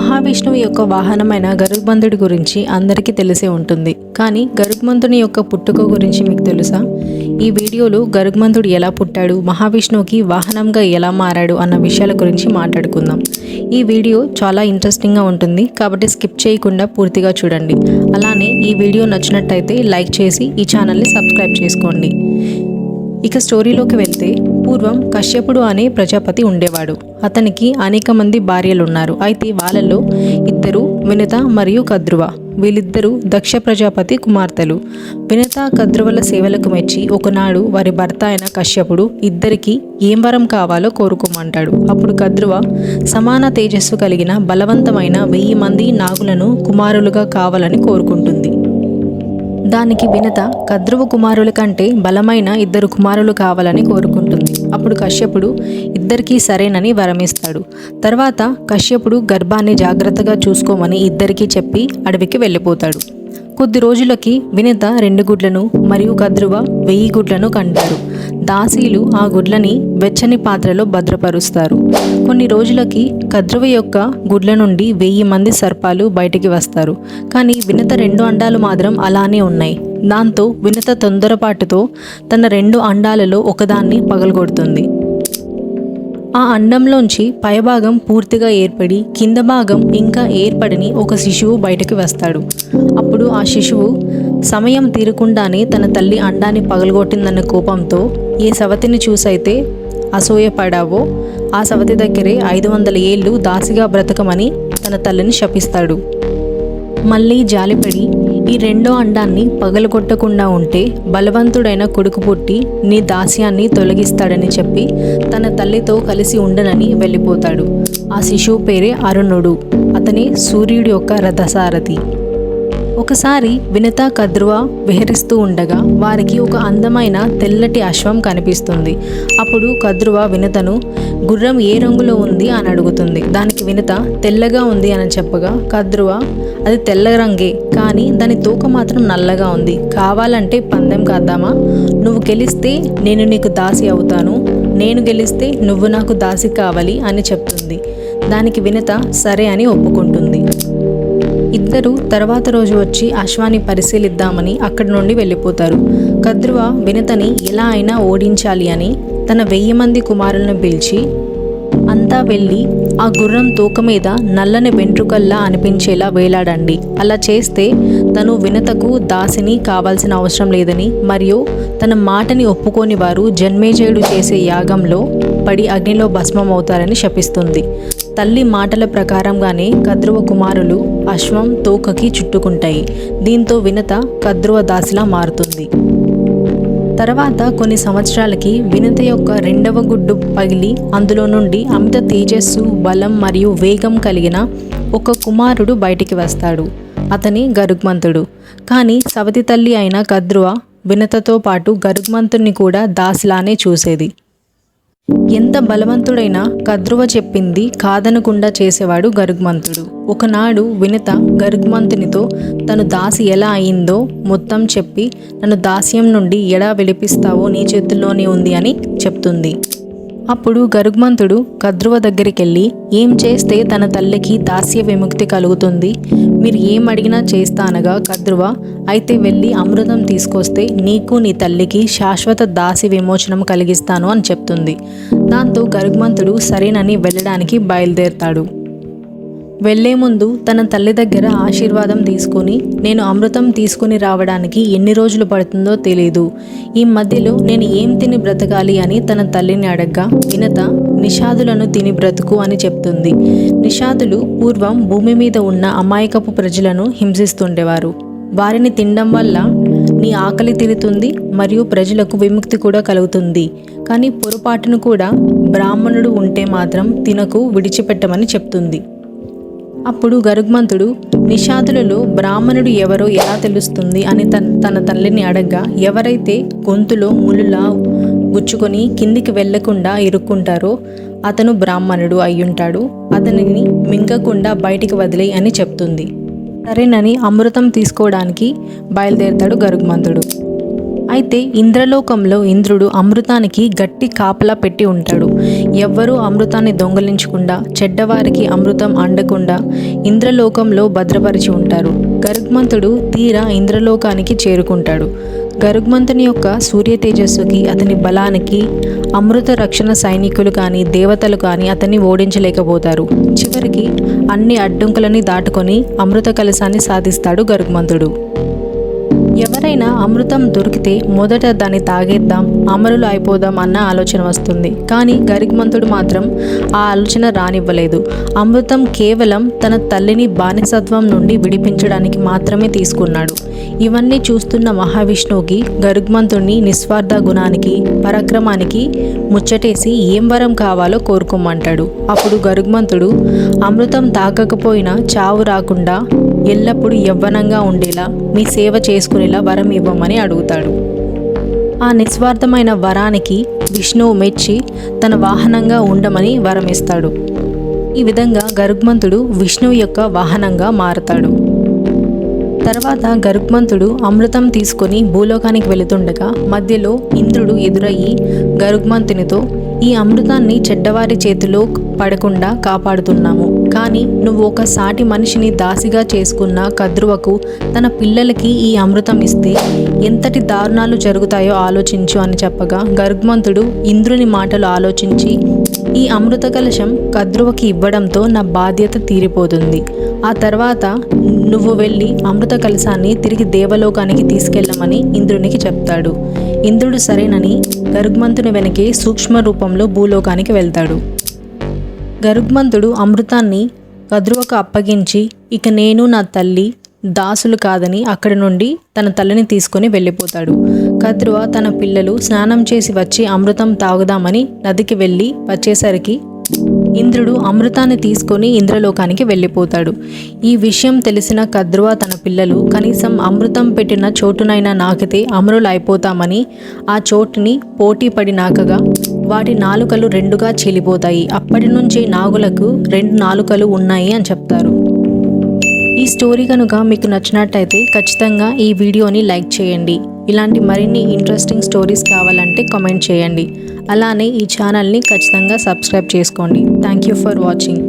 మహావిష్ణువు యొక్క వాహనమైన గరుత్మంతుడి గురించి అందరికీ తెలిసే ఉంటుంది. కానీ గరుత్మంతుని యొక్క పుట్టుక గురించి మీకు తెలుసా? ఈ వీడియోలో గరుత్మంతుడు ఎలా పుట్టాడు, మహావిష్ణువుకి వాహనంగా ఎలా మారాడు అన్న విషయాల గురించి మాట్లాడుకుందాం. ఈ వీడియో చాలా ఇంట్రెస్టింగ్గా ఉంటుంది, కాబట్టి స్కిప్ చేయకుండా పూర్తిగా చూడండి. అలానే ఈ వీడియో నచ్చినట్టయితే లైక్ చేసి ఈ ఛానల్ని సబ్స్క్రైబ్ చేసుకోండి. ఇక స్టోరీలోకి వెళ్తే, పూర్వం కశ్యపుడు అనే ప్రజాపతి ఉండేవాడు. అతనికి అనేక మంది భార్యలు ఉన్నారు. అయితే వాళ్ళలో ఇద్దరు వినత మరియు కద్రువ. వీళ్ళిద్దరూ దక్ష ప్రజాపతి కుమార్తెలు. వినత కద్రువల సేవలకు మెచ్చి ఒకనాడు వారి భర్త అయిన కశ్యపుడు ఇద్దరికి ఏం వరం కావాలో కోరుకోమంటాడు. అప్పుడు కద్రువ సమాన తేజస్సు కలిగిన బలవంతమైన 1000 మంది నాగులను కుమారులుగా కావాలని కోరుకుంటుంది. దానికి వినత కద్రువ కుమారుల కంటే బలమైన 2 కుమారులు కావాలని కోరుకుంటుంది. అప్పుడు కశ్యపుడు ఇద్దరికీ సరేనని వరమిస్తాడు. తర్వాత కశ్యపుడు గర్భాన్ని జాగ్రత్తగా చూసుకోమని ఇద్దరికీ చెప్పి అడవికి వెళ్ళిపోతాడు. కొద్ది రోజులకి వినత 2 గుడ్లను మరియు కద్రువ 1000 గుడ్లను కంటారు. దాసీలు ఆ గుడ్లని వెచ్చని పాత్రలో భద్రపరుస్తారు. కొన్ని రోజులకి కద్రువ యొక్క గుడ్ల నుండి 1000 మంది సర్పాలు బయటికి వస్తారు. కానీ వినత 2 అండాలు మాత్రం అలానే ఉన్నాయి. దాంతో వినత తొందరపాటుతో తన 2 అండాలలో ఒకదాన్ని పగలగొడుతుంది. ఆ అండంలోంచి పైభాగం పూర్తిగా ఏర్పడి కింద భాగం ఇంకా ఏర్పడని ఒక శిశువు బయటకు వస్తాడు. అప్పుడు ఆ శిశువు సమయం తీరకుండానే తన తల్లి అండాన్ని పగలగొట్టిందన్న కోపంతో ఏ సవతిని చూసైతే అసూయపడావో ఆ సవతి దగ్గరే 500 ఏళ్ళు దాసిగా బ్రతకమని తన తల్లిని శపిస్తాడు. మళ్ళీ జాలిపడి ఈ 2వ అండాన్ని పగలగొట్టకుండా ఉంటే బలవంతుడైన కొడుకు పుట్టి నీ దాస్యాన్ని తొలగిస్తాడని చెప్పి తన తల్లితో కలిసి ఉండనని వెళ్ళిపోతాడు. ఆ శిశువు పేరే అరుణుడు. అతని సూర్యుడి యొక్క రథసారథి. ఒకసారి వినత కద్రువ విహరిస్తూ ఉండగా వారికి ఒక అందమైన తెల్లటి అశ్వం కనిపిస్తుంది. అప్పుడు కద్రువ వినతను గుర్రం ఏ రంగులో ఉంది అని అడుగుతుంది. దానికి వినత తెల్లగా ఉంది అని చెప్పగా కద్రువ అది తెల్ల రంగే, కానీ దాని తోక మాత్రం నల్లగా ఉంది. కావాలంటే పందెం కాద్దామా? నువ్వు గెలిస్తే నేను నీకు దాసి అవుతాను, నేను గెలిస్తే నువ్వు నాకు దాసి కావాలి అని చెప్తుంది. దానికి వినత సరే అని ఒప్పుకుంటుంది. ఇద్దరు తర్వాత రోజు వచ్చి అశ్వాన్ని పరిశీలిద్దామని అక్కడి నుండి వెళ్ళిపోతారు. కద్రువ వినతని ఎలా అయినా ఓడించాలి అని తన 1000 మంది కుమారులను పిలిచి అంతా వెళ్ళి ఆ గుర్రం తోక మీద నల్లని వెంట్రుకల్లా అనిపించేలా వేలాడండి. అలా చేస్తే తను వినతకు దాసిని కావాల్సిన అవసరం లేదని మరియు తన మాటని ఒప్పుకోని వారు జన్మేజయుడు చేసే యాగంలో పడి అగ్నిలో భస్మం అవుతారని శపిస్తుంది. తల్లి మాటల ప్రకారంగానే కద్రువ కుమారులు అశ్వం తోకకి చుట్టుకుంటాయి. దీంతో వినత కద్రువ దాసిలా మారుతుంది. తర్వాత కొన్ని సంవత్సరాలకి వినత యొక్క 2వ గుడ్డు పగిలి అందులో నుండి అమిత తేజస్సు, బలం మరియు వేగం కలిగిన ఒక కుమారుడు బయటికి వస్తాడు. అతని గరుత్మంతుడు. కానీ సవతి తల్లి అయిన కద్రువ వినతతో పాటు గరుత్మంతుడిని కూడా దాసిలానే చూసేది. ఎంత బలవంతుడైనా కద్రువ చెప్పింది కాదనకుండా చేసేవాడు గరుత్మంతుడు. ఒకనాడు వినత గరుత్మంతునితో తను దాసి ఎలా అయిందో మొత్తం చెప్పి నన్ను దాస్యం నుండి ఎలా విడిపిస్తావో నీ చేతుల్లోనే ఉంది అని చెప్తుంది. అప్పుడు గరుత్మంతుడు కద్రువ దగ్గరికి వెళ్ళి ఏం చేస్తే తన తల్లికి దాస్య విముక్తి కలుగుతుంది, మీరు ఏం అడిగినా చేస్తా అనగా కద్రువ అయితే వెళ్ళి అమృతం తీసుకొస్తే నీకు నీ తల్లికి శాశ్వత దాసి విమోచనం కలిగిస్తాను అని చెప్తుంది. దాంతో గరుత్మంతుడు సరేనని వెళ్ళడానికి బయలుదేరతాడు. వెళ్లే ముందు తన తల్లి దగ్గర ఆశీర్వాదం తీసుకుని నేను అమృతం తీసుకుని రావడానికి ఎన్ని రోజులు పడుతుందో తెలీదు, ఈ మధ్యలో నేను ఏం తిని బ్రతకాలి అని తన తల్లిని అడగ్గా వినత నిషాదులను తిని బ్రతుకు అని చెప్తుంది. నిషాదులు పూర్వం భూమి మీద ఉన్న అమాయకపు ప్రజలను హింసిస్తుండేవారు. వారిని తినడం వల్ల నీ ఆకలి తీరుతుంది మరియు ప్రజలకు విముక్తి కూడా కలుగుతుంది. కానీ పొరపాటును కూడా బ్రాహ్మణుడు ఉంటే మాత్రం తినకు, విడిచిపెట్టమని చెప్తుంది. అప్పుడు గరుత్మంతుడు నిషాదులలో బ్రాహ్మణుడు ఎవరో ఎలా తెలుస్తుంది అని తన తల్లిని అడగ్గా ఎవరైతే గొంతులో ముళ్ళులా గుచ్చుకొని కిందికి వెళ్లకుండా ఇరుక్కుంటారో అతను బ్రాహ్మణుడు అయ్యుంటాడు, అతనిని మింగకుండా బయటికి వదిలేయి అని చెప్తుంది. సరేనని అమృతం తీసుకోవడానికి బయలుదేరతాడు గరుత్మంతుడు. అయితే ఇంద్రలోకంలో ఇంద్రుడు అమృతానికి గట్టి కాపలా పెట్టి ఉంటాడు. ఎవ్వరూ అమృతాన్ని దొంగలించకుండా, చెడ్డవారికి అమృతం అండకుండా ఇంద్రలోకంలో భద్రపరిచి ఉంటారు. గరుగ్మంతుడు తీరా ఇంద్రలోకానికి చేరుకుంటాడు. గరుగ్మంతుని యొక్క సూర్య తేజస్సుకి, అతని బలానికి అమృత రక్షణ సైనికులు కానీ దేవతలు కానీ అతన్ని ఓడించలేకపోతారు. చివరికి అన్ని అడ్డంకులని దాటుకొని అమృత కలశాన్ని సాధిస్తాడు గరుగ్మంతుడు. ఎవరైనా అమృతం దొరికితే మొదట దాన్ని తాగేద్దాం, అమరులు అయిపోదాం అన్న ఆలోచన వస్తుంది. కానీ గరుగ్మంతుడు మాత్రం ఆ ఆలోచన రానివ్వలేదు. అమృతం కేవలం తన తల్లిని బానిసత్వం నుండి విడిపించడానికి మాత్రమే తీసుకున్నాడు. ఇవన్నీ చూస్తున్న మహావిష్ణువుకి గరుగ్మంతుడిని నిస్వార్థ గుణానికి, పరాక్రమానికి ముచ్చటేసి ఏం వరం కావాలో కోరుకోమంటాడు. అప్పుడు గరుగ్మంతుడు అమృతం తాగకపోయినా చావు రాకుండా ఎల్లప్పుడూ యవ్వనంగా ఉండేలా మీ సేవ చేసుకునేలా వరం ఇవ్వమని అడుగుతాడు. ఆ నిస్వార్థమైన వరానికి విష్ణువు మెచ్చి తన వాహనంగా ఉండమని వరం ఇస్తాడు. ఈ విధంగా గరుగ్మంతుడు విష్ణువు యొక్క వాహనంగా మారతాడు. తర్వాత గరుగ్మంతుడు అమృతం తీసుకొని భూలోకానికి వెళుతుండగా మధ్యలో ఇంద్రుడు ఎదురయ్యి గరుగ్మంతునితో, ఈ అమృతాన్ని చెడ్డవారి చేతిలో పడకుండా కాపాడుతున్నాము, కానీ నువ్వు ఒక సాటి మనిషిని దాసిగా చేసుకున్న కద్రువకు తన పిల్లలకి ఈ అమృతం ఇస్తే ఎంతటి దారుణాలు జరుగుతాయో ఆలోచించు అని చెప్పగా గరుగ్మంతుడు ఇంద్రుని మాటలు ఆలోచించి, ఈ అమృత కలశం కద్రువకి ఇవ్వడంతో నా బాధ్యత తీరిపోతుంది. ఆ తర్వాత నువ్వు వెళ్ళి అమృత కలశాన్ని తిరిగి దేవలోకానికి తీసుకెళ్ళమని ఇంద్రునికి చెప్తాడు. ఇంద్రుడు సరేనని గరుగ్మంతుని వెనకే సూక్ష్మ రూపంలో భూలోకానికి వెళ్తాడు. గరుగ్మంతుడు అమృతాన్ని కద్రువకు అప్పగించి, ఇక నేను నా తల్లి దాసులు కాదని అక్కడి నుండి తన తల్లిని తీసుకొని వెళ్ళిపోతాడు. కద్రువ తన పిల్లలు స్నానం చేసి వచ్చి అమృతం తాగుదామని నదికి వెళ్ళి వచ్చేసరికి ఇంద్రుడు అమృతాన్ని తీసుకొని ఇంద్రలోకానికి వెళ్ళిపోతాడు. ఈ విషయం తెలిసిన కద్రువ తన పిల్లలు కనీసం అమృతం పెట్టిన చోటునైనా నాకితే అమరులు అయిపోతామని ఆ చోటుని పోటీ పడి నాకగా వాటి నాలుకలు రెండుగా చీలిపోతాయి. అప్పటి నుంచి నాగులకు 2 నాలుకలు ఉన్నాయి అని చెప్తారు. ఈ స్టోరీ కనుక మీకు నచ్చినట్టయితే ఖచ్చితంగా ఈ వీడియోని లైక్ చేయండి. ఇలాంటి మరిన్ని ఇంట్రెస్టింగ్ స్టోరీస్ కావాలంటే కామెంట్ చేయండి. అలానే ఈ ఛానల్ని ఖచ్చితంగా సబ్స్క్రైబ్ చేసుకోండి. Thank you for watching.